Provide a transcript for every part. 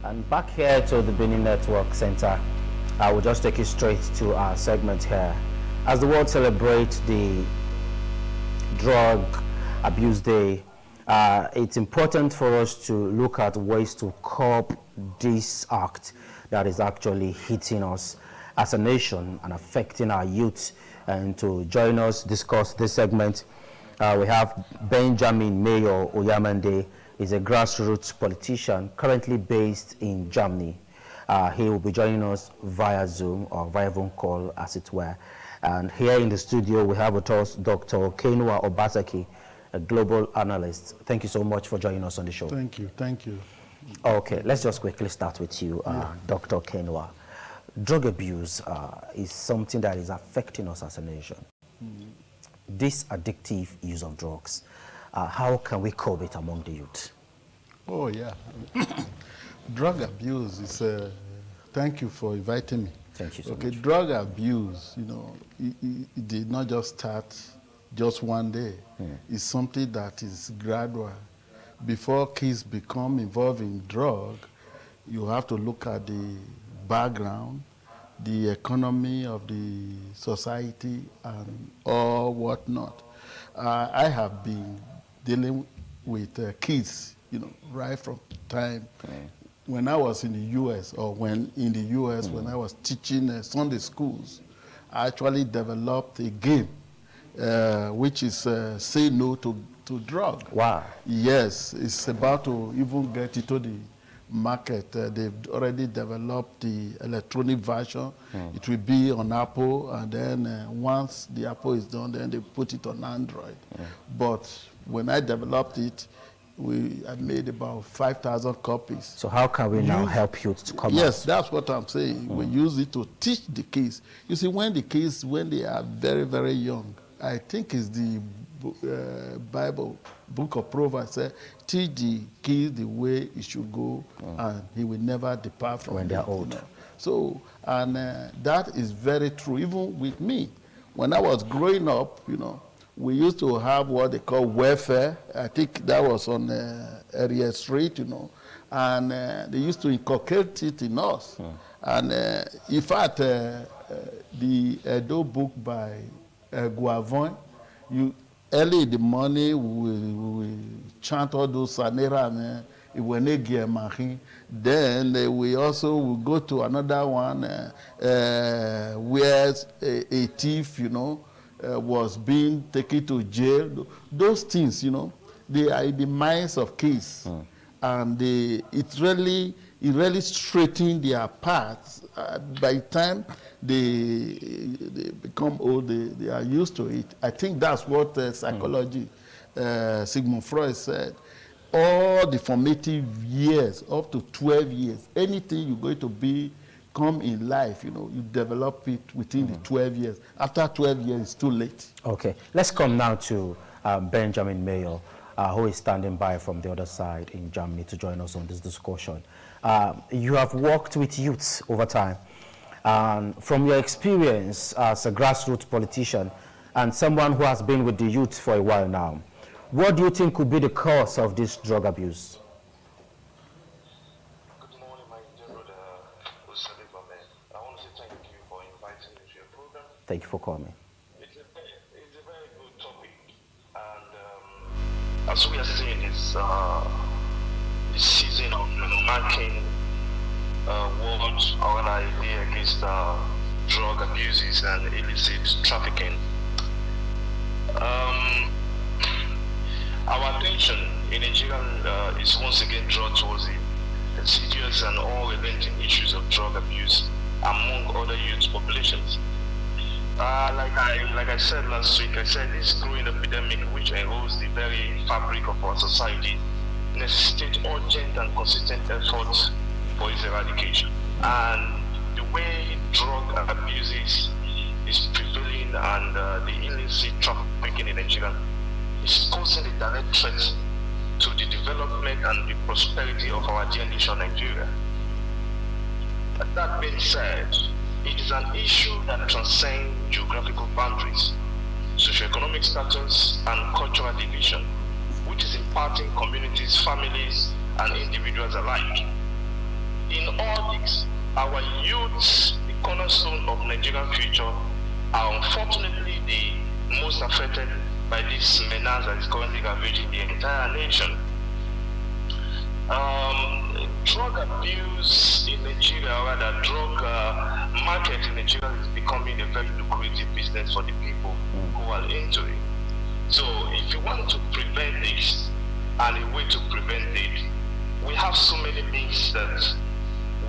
And back here to the Benin Network Center, I will just take you straight to our segment here. As the world celebrates the Drug Abuse Day, it's important for us to look at ways to curb this act that is actually hitting us as a nation and affecting our youth. And to join us discuss this segment, we have Benjamin Mayor Oyamande. Is a grassroots politician currently based in Germany. He will be joining us via Zoom or via phone call, as it were. And here in the studio, we have with us Dr. Kenua Obasaki, a global analyst. Thank you so much for joining us on the show. Thank you. Thank you. Okay, let's just quickly start with you, Dr. Kenua. Drug abuse is something that is affecting us as a nation. This addictive use of drugs, how can we curb it among the youth? Oh, yeah. Drug abuse is, thank you for inviting me. Thank you so much. Okay, drug abuse, you know, it did not just start just one day. It's something that is gradual. Before kids become involved in drug, you have to look at the background, the economy of the society, and all whatnot. I have been dealing with kids, you know, right from time when I was in the U.S. or when in the U.S. when I was teaching Sunday schools, I actually developed a game which is say no to drug. Wow. Yes, it's about to even get into the market. They've already developed the electronic version. It will be on Apple, and then once the Apple is done, then they put it on Android. But when I developed it, I made about 5,000 copies. So how can we now help youth to come Yes, out? that's what I'm saying. We use it to teach the kids. You see, when the kids, when they are very, very young, I think it's the Bible, book of Proverbs, says, teach the kids the way he should go, and he will never depart from when they are old. You know? So, and that is very true. Even with me, when I was growing up, you know, we used to have what they call welfare. I think that was on Area Street, you know, and they used to inculcate it in us. And in fact, the Edo book by Guavon, early in the morning we chant all those sanera, then we also will go to another one where a thief, you know, was being taken to jail. Those things, you know, they are in the minds of kids, and it really straightens their paths. By the time they become old, they are used to it. I think that's what psychology, Sigmund Freud said. All the formative years, up to 12 years, anything you're going to come in life, you know, you develop it within the 12 years. After 12 years, it's too late. Okay, let's come now to Benjamin Mayor, who is standing by from the other side in Germany to join us on this discussion. You have worked with youths over time. From your experience as a grassroots politician and someone who has been with the youth for a while now, what do you think could be the cause of this drug abuse? Good morning, my dear brother. I want to say thank you for inviting me to your program. Thank you for coming. It's a very good topic, and as we are seeing this season of marking world organized day against drug abuses and illicit trafficking. Our attention in Nigeria is once again drawn towards the insidious and unrelenting issues of drug abuse among other youth populations. Like I said last week, I said this growing epidemic which erodes the very fabric of our society necessitates urgent and consistent efforts for its eradication. And the way drug abuse is prevailing and the illicit trafficking in Nigeria is posing a direct threat to the development and the prosperity of our dear nation, Nigeria. That being said, it is an issue that transcends geographical boundaries, socioeconomic status, and cultural division, which is impacting communities, families, and individuals alike. our youths, the cornerstone of Nigerian future, are unfortunately the most affected by this menace that is currently ravaging the entire nation. Drug abuse in Nigeria, or rather drug market in Nigeria, is becoming a very lucrative business for the people who are into it. So if you want to prevent this, and a way to prevent it, we have so many things that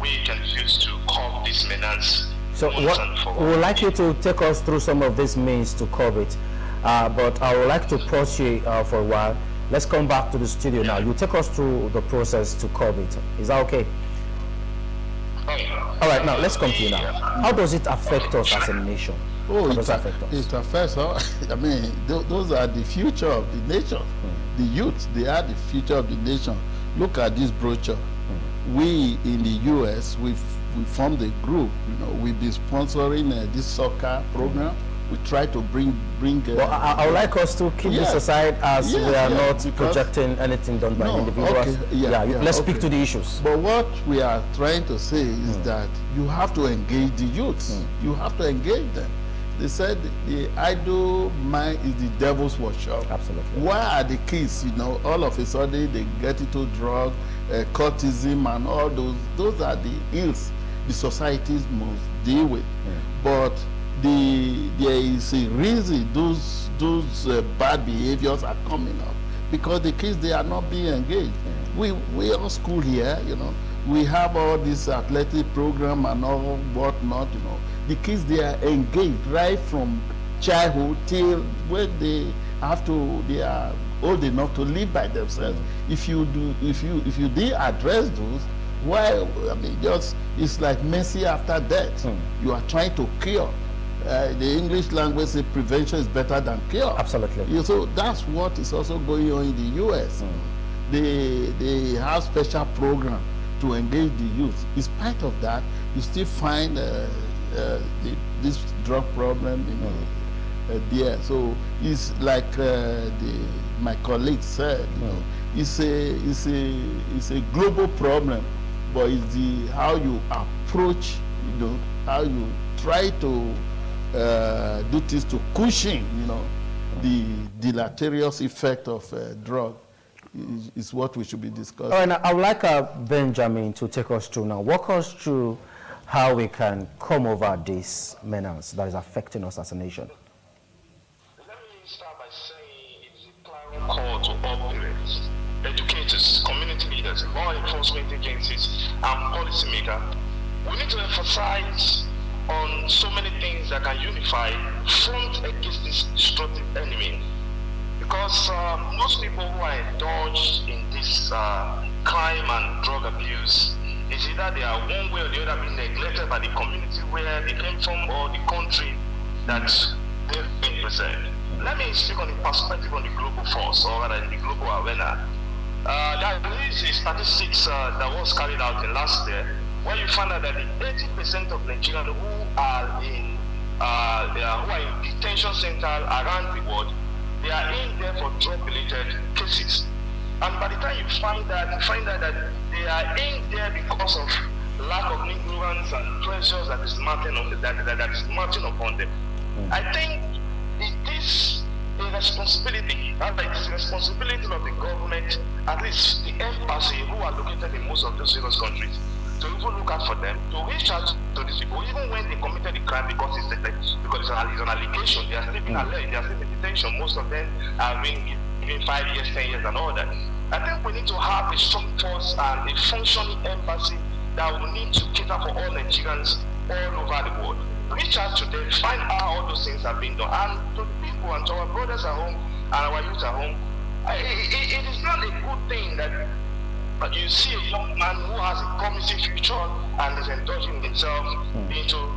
we can use to curb this menace. So what, we would like you to take us through some of these means to curb it, but I would like to pause you for a while. Let's come back to the studio now. You take us through the process to curb it. Is that okay? All right, now let's come to you now. How does it affect us as a nation? Oh, How does it affect us? It affects us. I mean, those are the future of the nation. The youth, they are the future of the nation. Look at this brochure. We in the U.S., we formed a group. You know, we've been sponsoring this soccer program. We try to bring. Well, I would like us to keep this aside, as we are not projecting anything done by individuals. Okay, let's speak to the issues. But what we are trying to say is that you have to engage the youths. You have to engage them. They said the idle mind is the devil's workshop. Absolutely. Why are the kids, you know, all of a sudden they get into drug, cultism, and all those? Those are the ills the societies must deal with. But there is a reason those bad behaviors are coming up, because the kids, they are not being engaged. We all school here, you know. We have all this athletic program and all whatnot, you know. The kids, they are engaged right from childhood till when they are old enough to live by themselves. If you did address those, why? I mean, just it's like mercy after death. You are trying to cure. The English language says prevention is better than cure. Absolutely. So that's what is also going on in the U.S. They have special program to engage the youth. In spite of that, you still find this drug problem there. So it's like my colleague said, you know, it's a global problem, but it's how you approach, you know, how you try to do things to cushion, you know, the deleterious effect of drug is what we should be discussing. All right, now I would like Benjamin to take us through now. Walk us through how we can come over this menace that is affecting us as a nation. Let me start by saying it's a clarion call to all parents, educators, community leaders, law enforcement agencies, and policymakers. We need to emphasize on so many things that can unify front against this destructive enemy. Because most people who are indulged in this crime and drug abuse, is either they are one way or the other being neglected by the community where they came from, or the country that they represent. Let me speak on the perspective on the global force, or rather in the global arena. There is a statistics that was carried out in last year, where you find out that the 80% of Nigerians who are in detention centers around the world, they are in there for drug-related cases. And by the time you find out that they are in there because of lack of ignorance and pressures that is mounting upon them. I think it is a responsibility, it is a responsibility of the government, at least the embassy who are located in most of those various countries, to even look out for them, to reach out to these people, even when they committed the crime, because it's an allegation. They are still being alleged, they are still in detention. Most of them are being given 5 years, 10 years, and all that. I think we need to have a strong force and a functioning embassy that will need to cater for all Nigerians all over the world. Reach out to them, find out all those things are being done, and to the people and to our brothers at home and our youth at home. It is not a good thing that you see a young man who has a promising future and is indulging himself into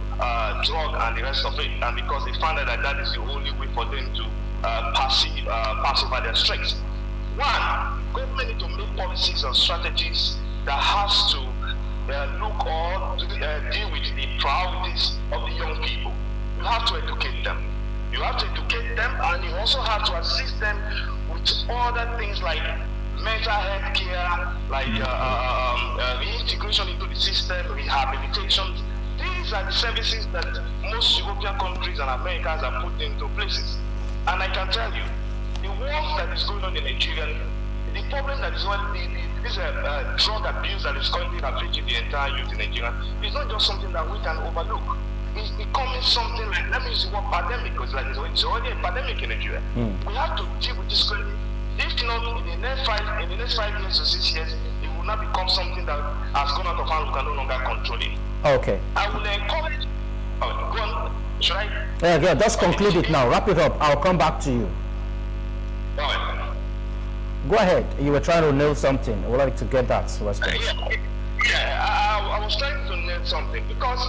drug and the rest of it, and because they find out that that is the only way for them to pass over their strengths. One, government need to make policies and strategies that has to look or deal with the priorities of the young people. You have to educate them. You have to educate them, and you also have to assist them with other things like mental health care, like reintegration into the system, rehabilitation. These are the services that most European countries and Americans are put into places. And I can tell you, the work that is going on in Nigeria, the problem that is this drug abuse that is currently affecting the entire youth in Nigeria is not just something that we can overlook. It's becoming something like, let me use the word pandemic, because like it's already a pandemic in Nigeria. We have to deal with this crisis. If not, in the next 5 years to 6 years, it will not become something that has gone out of hand, we can no longer control it. Okay. I will encourage. Go on. Should I? Yeah, just conclude it now. Wrap it up. I'll come back to you. All right. Go ahead. You were trying to nail something. I would like to get that response. I was trying to nail something because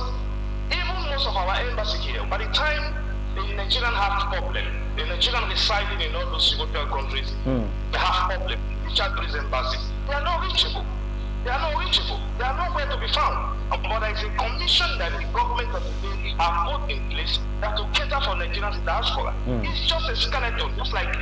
even most of our embassy here, by the time the Nigerian have problem, the Nigerian residing in all those European countries, they have problem. Richard these embassies, they are not reachable. They are not reachable. They are nowhere to be found. But there is a commission that the government of the day have put in place that to cater for Nigerians in diaspora. It's just a skeleton, just like a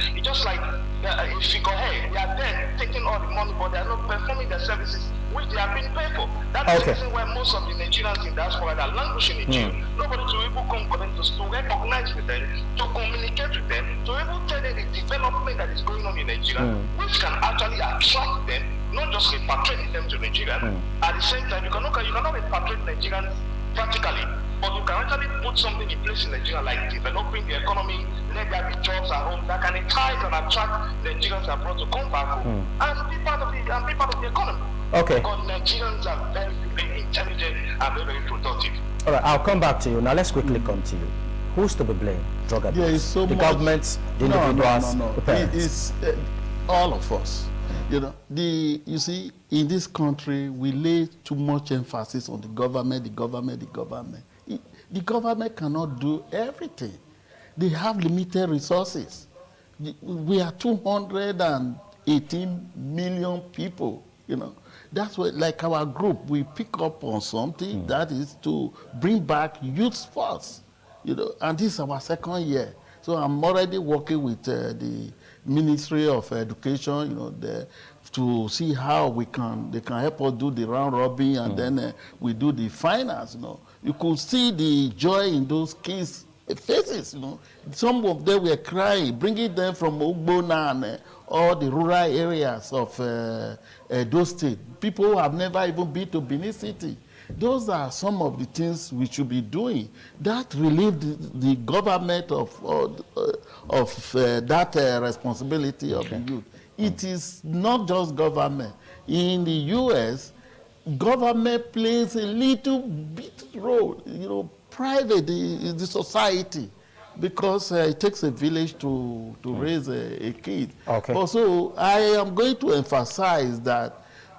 figurehead. They are there taking all the money, but they are not performing their services which they have been paid for. That's the reason why most of the Nigerians in diaspora are languishing in jail. Nobody to even come for them to recognize with them, to communicate with them, to even tell them the development that is going on in Nigeria, which can actually attract them, not just repatriate them to Nigeria. At the same time, you cannot repatriate Nigerians practically, but you can actually put something in place in Nigeria, like developing the economy, let there be jobs at home that can entice and attract Nigerians abroad to come back home and be part of the economy. Okay. Because Nigerians are very, very intelligent and very, very productive. All right, I'll come back to you. Now let's quickly come to you. Who's to be blamed? Drug abuse. Yeah, it's so the much. Government, the individuals, the parents. It's all of us. You know, you see, in this country, we lay too much emphasis on the government. The government cannot do everything. They have limited resources. We are 218 million people, you know. That's why, like our group, we pick up on something that is to bring back youth sports, you know, and this is our 2nd year. So I'm already working with the Ministry of Education, you know, to see how they can help us do the round robin, and then we do the finals, you know. You could see the joy in those kids' faces, you know. Some of them were crying, bringing them from Ogbona and all the rural areas of those states. People who have never even been to Benin City. Those are some of the things we should be doing that relieve the government of that responsibility of the youth. It is not just government. In the U.S., government plays a little bit role, you know, private, the society, because it takes a village to raise a kid. Okay. Also, I am going to emphasize that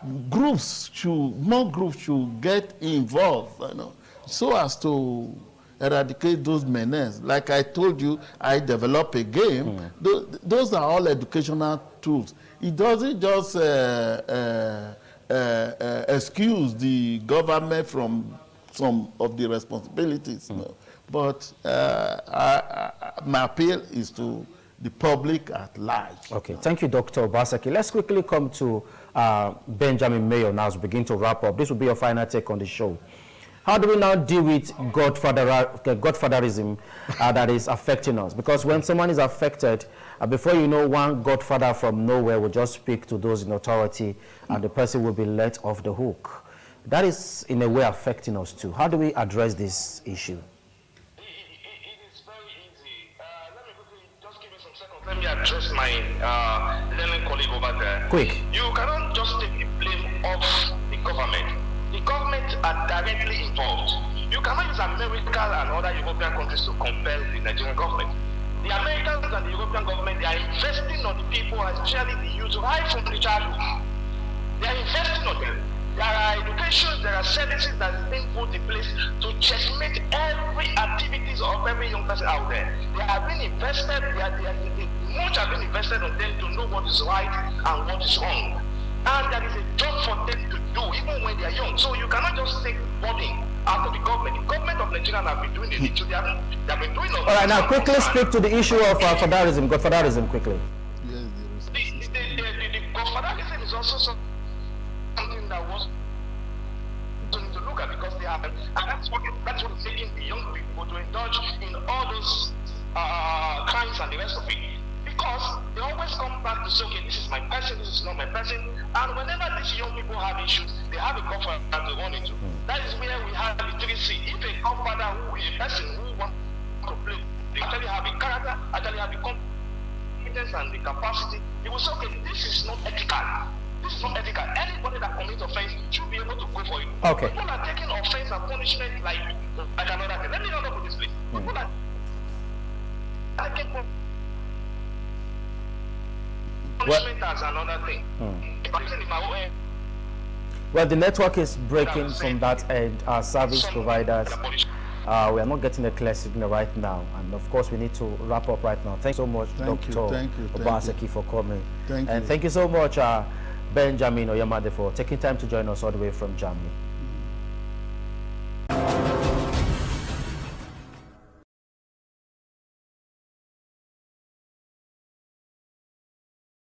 more groups should get involved, you know, so as to eradicate those menaces. Like I told you, I developed a game. Those are all educational tools. It doesn't just excuse the government from some of the responsibilities. No. But my appeal is to the public at large. Okay, thank you, Dr. Obaseki. Let's quickly come to Benjamin Mayo now as we begin to wrap up. This will be your final take on the show. How do we now deal with godfatherism that is affecting us? Because when someone is affected, before you know, one godfather from nowhere will just speak to those in authority and the person will be let off the hook. That is, in a way, affecting us too. How do we address this issue? It is very easy. Let me quickly, just give me some seconds. Let me address my learning colleague over there. Quick. You cannot just take the blame off the government. The government are directly involved. You cannot use America and other European countries to compel the Nigerian government. The Americans and the European government, they are investing on the people, especially the youth, right from the childhood. They are investing on them. There are education, there are services that is being put in place to checkmate every activities of every young person out there. They have been invested, much have been invested on them to know what is right and what is wrong. And there is a job for them to do, even when they are young. So you cannot just take burden out of the government. The government of Nigeria have been doing it. So they have been doing it. All right, now quickly speak to the issue of godfatherism quickly. Yes, the godfatherism they have, and that's what is making the young people to indulge in all those crimes and the rest of it. Because they always come back to say, okay, this is my person, this is not my person. And whenever these young people have issues, they have a godfather to run into. That is where we have the 3C. If a godfather who is a person who wants to play, they actually have a character, actually have the competence and the capacity, they will say, okay, this is not ethical. This is not ethical. Anybody that commits offense should be able to go for it. Okay. People are taking offense and punishment like another thing. Let me not go to this place. People are taking punishment as another thing. Well, the network is breaking from that end. Our service providers, we are not getting a clear signal right now, and of course we need to wrap up right now. Thanks so much, Dr. Obaseki, for coming. Thank you. And thank you so much, Benjamin Oyamade, for taking time to join us all the way from Germany.